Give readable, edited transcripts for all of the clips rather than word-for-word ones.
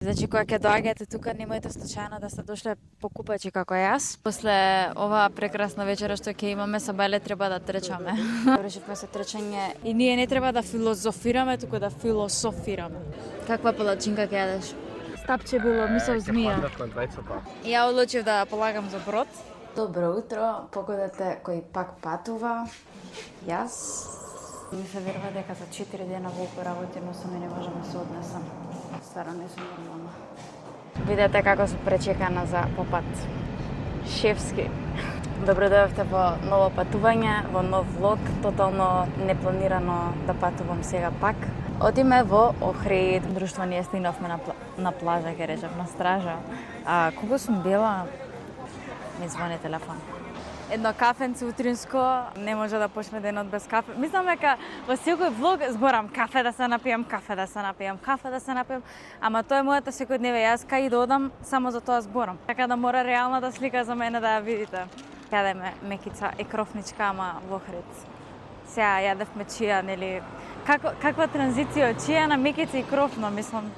Значи, кога ќе доаѓате тука, немојте случајно да сте дошле покупачи како јас. После оваа прекрасна вечера што ќе имаме со Беле треба да трчаме. Решивме се трчање и ние не треба да филозофираме, туку да философираме. Каква палачинка ќе јадеш? Стапче било, мисол змија. Ја одлучив да полагам за брод. Добро утро, погодете кој пак патува. Јас ми се верува дека за 4 дена волку работи, но сами не можам да се однесам. Стварно не сум нормална. Видете како сум пречекана за попат. Шефски. Добро дојавте во ново патување, во нов влог, тотално непланирано да патувам сега пак. Одиме во Охрид. Друштво ние стигнавме на плажа, ке речам, на стража. Кога сум била, ми звони телефон. Едно кафенце утринско, не може да почне денот без кафе. Мислам дека во секој влог зборам кафе да се напијам, кафе да се напијам, кафе да се напијам, ама тоа е мојата секојдневие. Јас кај и да одам, само за тоа зборам. Така да мора реална да слика за мене да ја видите. Јадеме мекица и крофничка, ама во Охрид. Сега јадевме чија, нели? Каква транзиција од чија на мекица и крофно, мислам.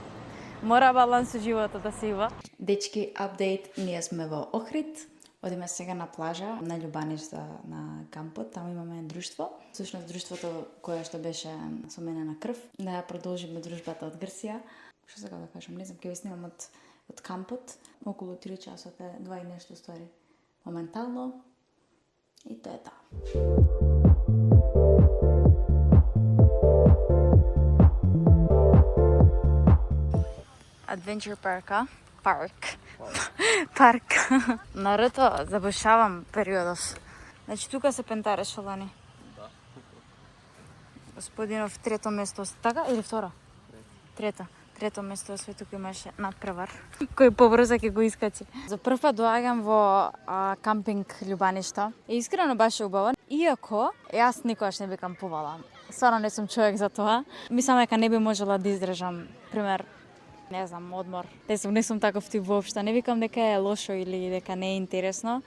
Мора баланс у животот да се има. Дечки, апдейт, ние сме во Охрид. Одиме сега на плажа, на Љубаништа, на кампот, таму имаме друштво. Всушност друштвото кое што беше со мене на крв, да ја продолжиме дружбата од Грција. Што сега да кажам, не знам, ќе ви снимам од кампот, околу 3 часот е 2 и нешто ствари. Моментално, и тоа е тоа. Adventure Парк. Нарето забушавам периодов. Значи тука се пентареше лани. Да. Господинов трето место, така или втора? Трето место осве тука имаше надпревар. Кој побрзо ќе го искачи. За прв пат доаѓам во кампинг Љубаништа. И искрено баше убаво. Иако јас никогаш не би кампувала. Стварно не сум човек за тоа. Мислам дека не би можела да издржам, пример, не знам, одмор. Не сум таков тип воопшто. Не викам дека е лошо или дека не е интересно.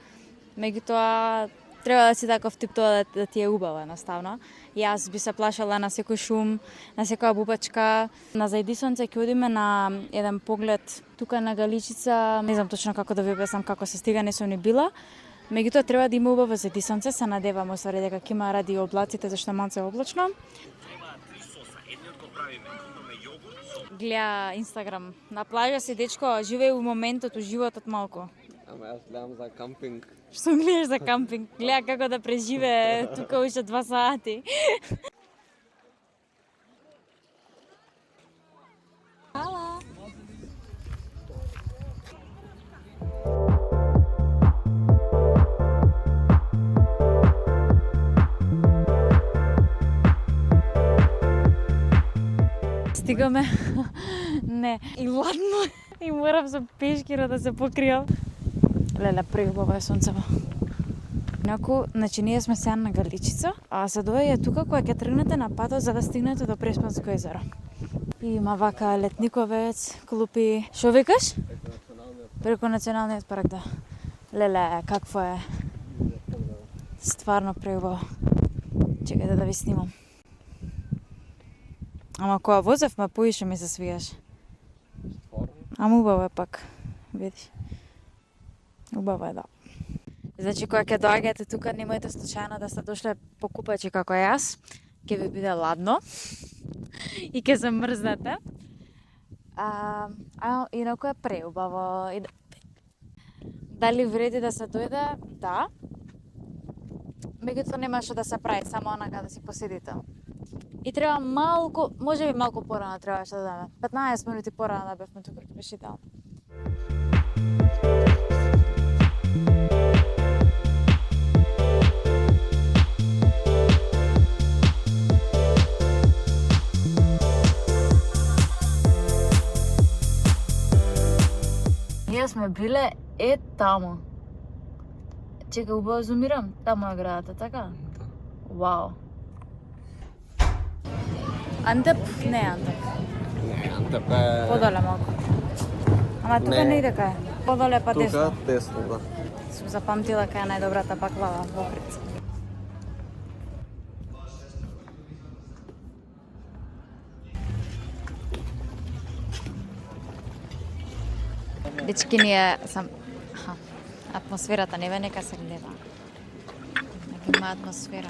Меѓутоа, треба да си таков тип тоа да ти е убаво, едноставно. Јас би се плашала на секој шум, на секоја бубачка. На Зајдисонце ќе одиме на еден поглед тука на Галичица. Не знам точно како да ви објаснам како се стига, не сум ни била. Меѓутоа, треба да има убаво Зајдисонце. Се надевам оствари дека ќе има ради облаците, зашто малце облачно. Гледа Инстаграм. На плажа си, дечко, живее у моментот, у животот малку. Ама јас гледам за кампинг. Што гледаш за кампинг? Гледа како да преживее тука уште 2 сати. Хала! Стигаме. Не, и ладно и морам со пешкира да се покријам. Леле, преубаво е сонцево. Инаку, значи ние сме сега на Галичица, а се доаѓа тука кога ќе тргнете на патот за да стигнете до Преспанско езеро. И има вака летниковец, клупи. Шо викаш? Преку националниот парк, да. Леле, какво е? Стварно преубаво. Чекајте да ви снимам. Ама кога возевме, поише ми се свијаш. Ама убаво е пак, видиш. Убаво е, да. Значи, кога ќе доаѓате тука, немојте случајно да сте дошле покупачи како јас. Ќе ви биде ладно и ќе се мрзнете. Инаку е преубаво. Дали вреди да се дојде? Да. Меѓутоа нема што да се прави, само онака да си поседите. И треба малку, може би малку порано требаше да дадеме. 15 минути порано да бевме тука, ќе беше идеално. Ние сме биле таму. Чека, убаво зумирам. Таму е градата, така? Вау. Антеп? Не е Антеп. Не, Антеп е... Подоле малку. Ама тука не иде кај. Подоле па десно. Тука десно, да. Сум запамтила кај е најдобрата баклава во Охрид. Дечки ние сам... Аха. Атмосферата не бе нека се гледа. Нека има атмосфера.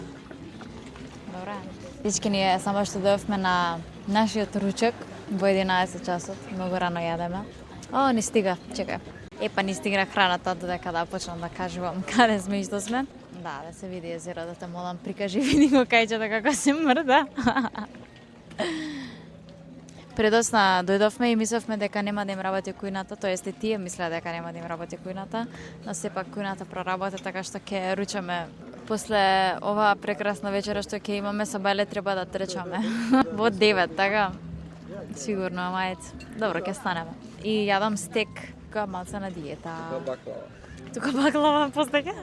Добре. Дечки ние само што дојавме на нашиот ручек во 11 часот. Многу рано јадеме. О, не стига. Чекај. Епа не стигна храната додека да почнам да кажувам каде сме и што сме. Да се види езеро, да те молам, прикажи, види го кајчето како се мрда. Предосна дојдовме и мислевме дека нема да им работи кујната, тоест и тие мислеа дека нема да им работи кујната, но сепак кујната проработи така што ќе ручаме. После оваа прекрасна вечера што ќе имаме со Бајле треба да трчаме. Во 9, така? Сигурно, мајец. Добро, ќе станеме. И јадам стек, која малце на диета. Baklava. Тука баклава постека.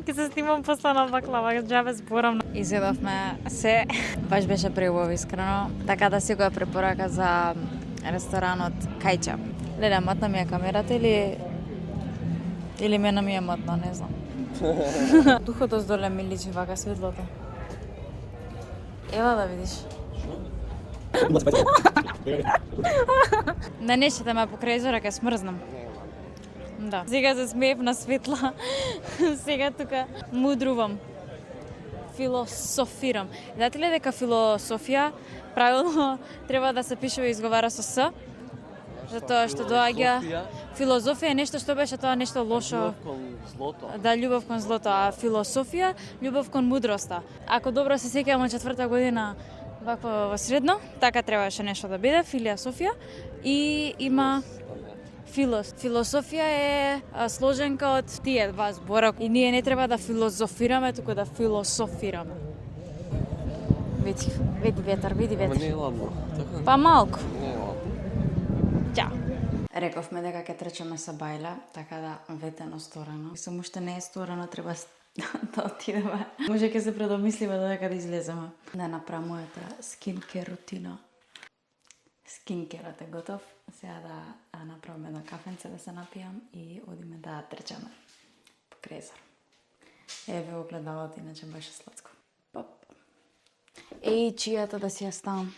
Ке се снимам после на баклава, џабе зборам. Изедовме се, баш беше преубаво искрено. Така да си го препорака за ресторанот Кајча. Леле, матна ми е камерата или мена ми е матна, не знам. Духот оздоле ми личи вака светлото. Ева да видиш. Да не ще ме покрај зора, ке смрзнам. Да. Сега се смеев на светла. Сега тука мудрувам. Философирам. Знаете ли дека философија правилно треба да се пише и изговара со С? Затоа што доаѓа... Филозофија е нешто што беше тоа нешто лошо. Да, љубов кон злото, а философија ljubов кон мудроста. Ако добро се сеќавам од 4-та година вакво во средно, така требаше нешто да биде, философија. И има Философија е сложенка од тие два збора и ние не треба да филозофираме, туку да философираме. Види ветар, види Ама ветар. не е ладно. Така? Па малку. Не е ладно. Ќа. Рековме дека ќе трчаме со Бајла, така да ветено сторено. И само уште не е сторено, треба да отидеме. Може ќе се предомислиме додека да излеземе. Да направам мојата скинкер рутина. Скинкерот е готов. Сега да направиме едно кафенце да се напијам и одиме да трчаме по крезор. Еве огледалот, иначе беше сладко. Поп. Еј, чијата да си ја ставам.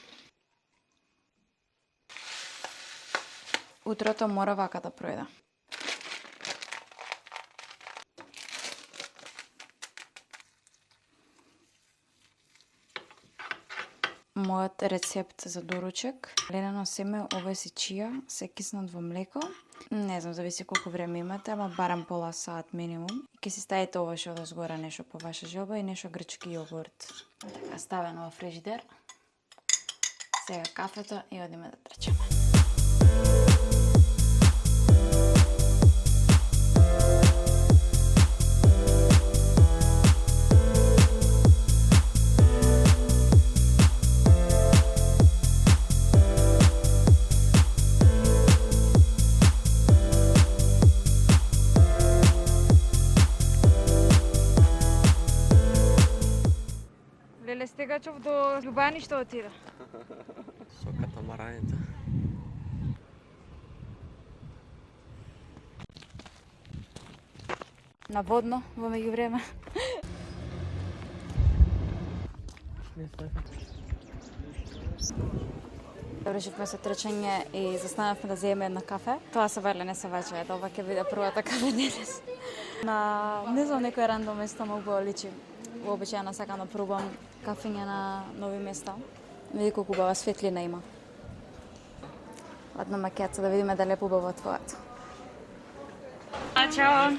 Утрото мора вака да пројде. Мојот рецепт за доручек. Ленено семе, овес и чија, се киснат во млеко. Не знам, зависи колку време имате, ама барем пола сат минимум. Ке си ставите овој од згора нешто по ваша желба и нешто грчки јогурт. Така, ставено во фрижидер. Сега кафето и одиме да трчаме. Леле, стегачов до Љубани што отида? Со катамараните. На водно во меѓувреме. Решивме се трчање и застанавме да земеме една кафе. Тоа се Бајле не се ваќа, ова ќе биде првата кафе денес. На, не знам, некој рандом место многу личи. Вообичаено сакам да пробам кафења на нови места. Види колку убава светлина има. Ладно макеца да видиме дали е убаво твоето. Чао!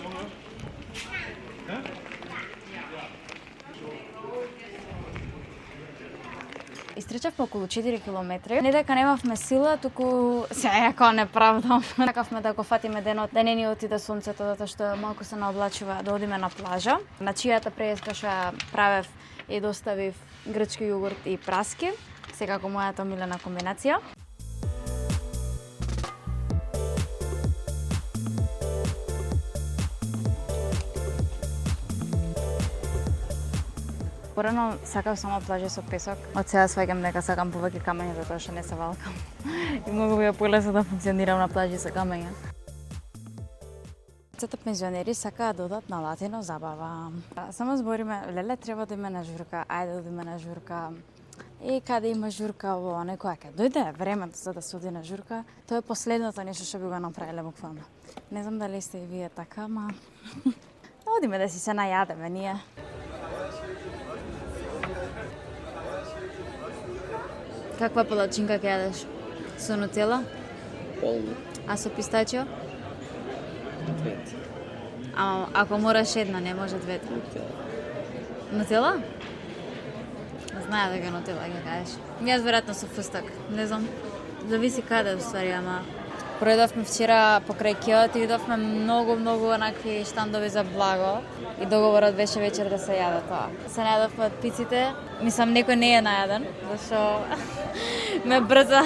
Истрчавме околу 4 километри. Не дека немавме сила, туку се јако не правдам. Сакавме да го фатиме денот, да не ни отиде сонцето, затоа што малку се наоблачува да одиме на плажа. На чијата преска што ја правев и доставив грчки јогурт и праски. Секако мојата омилена комбинација. Порано сакав само плажи со песок. Од сега сваќам дека сакам повеќе камења затоа што не се валкам. И многу ми е полесно да функционирам на плажи со камења. Децата пензионери сакаат да одат на латино забава. Само збориме, леле треба да име на журка, ајде да одиме на журка. И каде има журка во некоја ќе дојде времето за да се оди на журка, тоа е последното нешто што би го направиле буквално. Не знам дали сте и вие така, ма одиме да си се најадеме ние. Каква палачинка ќе јадеш? Со нутела? Полно. А со пистачио? Пет. А ако мораш една, не може двете. Нутела. Нутела? Знаја дека нутела ќе кажеш. Јас веројатно со фустак. Не знам. Зависи каде уствари, ама проедовме вчера покрај Киот и видовме многу онакви штандови за благо и договорот беше вечер да се јаде тоа. Се најадовме од пиците. Мислам некој не е најаден, зашто ме брза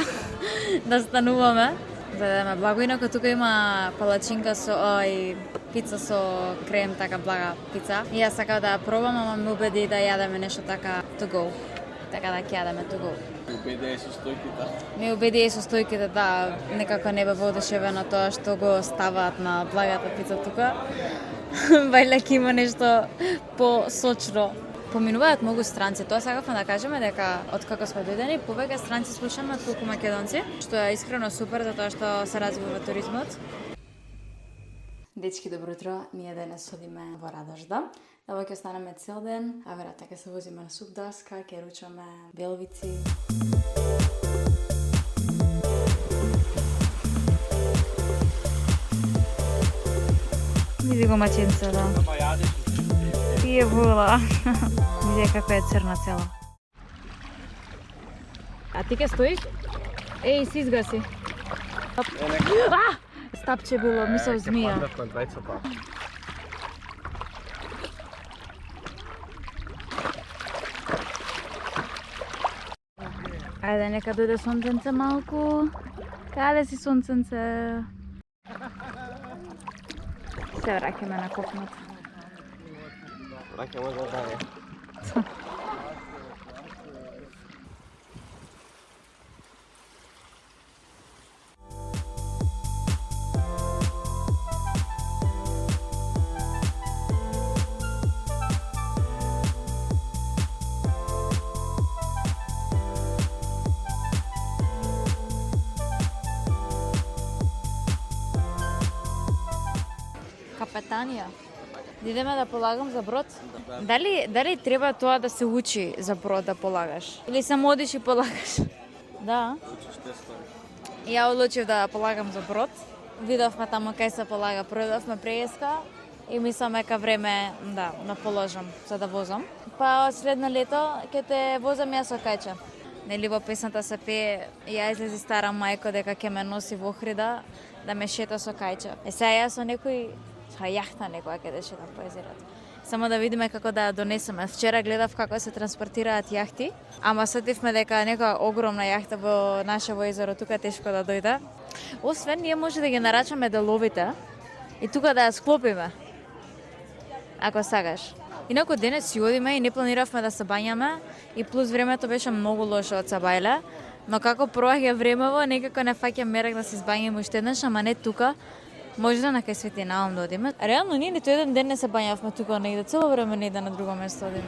да стануваме. За да ме благо, инако тука има палачинка со и пица со крем, така блага пица. И јас сакав да ја пробам, ама ме убеди да јадеме нешто така to go. Така да ќе јадеме to go. Убедија со стојките. Ме убеди и со стојките, да, некако не бе воодушевено тоа што го ставаат на благата пица тука. Вајле ќе има нешто посочно. Поминуваат многу странци. Тоа сакавме да кажеме дека откако сме дојдени, повеќе странци слушаме отколку македонци, што е искрено супер затоа што се развива туризмот. Дечки, добро утро. Ние денес одиме во Радожда. Дава ќе останеме цел ден, а веројатно ќе се возиме на Супдаска, ќе ручаме белвици. Види го маченце, да. Пие вода. Види како е црна цела. А ти ке стоиш? Еј, си изгаси. Стапче било, мислам змија. Ајде, нека дојде сонценце малку. Каде си сонценце? Се враќаме на копното. Раке може да е. Капетанија. Идеме да полагам за брод? Дали треба тоа да се учи за брод да полагаш? Или само одиш и полагаш? Да. Учиш тесто. Ја одлучив да полагам за брод. Видовме таму кај се полага, пројдовме преска и мислам дека време да положам за да возам. Па следно лето ќе те возам јас со кајче. Нели во песната се пее, ја излези стара мајка дека ќе ме носи во Охрида да ме шета со кајче. Сега јас со некој јахта некоја ќе да шетам по езерото. Само да видиме како да ја донесеме. Вчера гледав како се транспортираат јахти, ама сетивме дека некоја огромна јахта во нашево езеро тука е тешко да дојде. Освен ние може да ги нарачаме деловите и тука да ја склопиме. Ако сакаш. Инаку денес си одиме и не планиравме да се бањаме и плюс времето беше многу лошо од Сабајле, но како проаѓа времево некако не фаќам мерак да се избањаме уште еднаш, ама не тука. Можда на кај Свети Наум да одиме. Реално ние ниту еден ден не се бањавме тука негде, цело време негде на друго место одиме.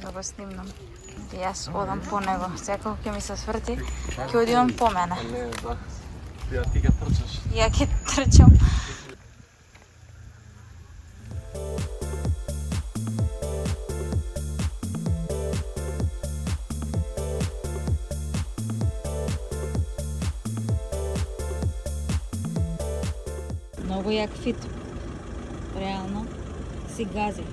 Да го снимам. Јас одам по него. Секако ќе ми се сврти, ќе одивам по мене. Не, да. Ја ти ќе трчаш. Ја ќе трчам. Многу јак фит. Реално си гази.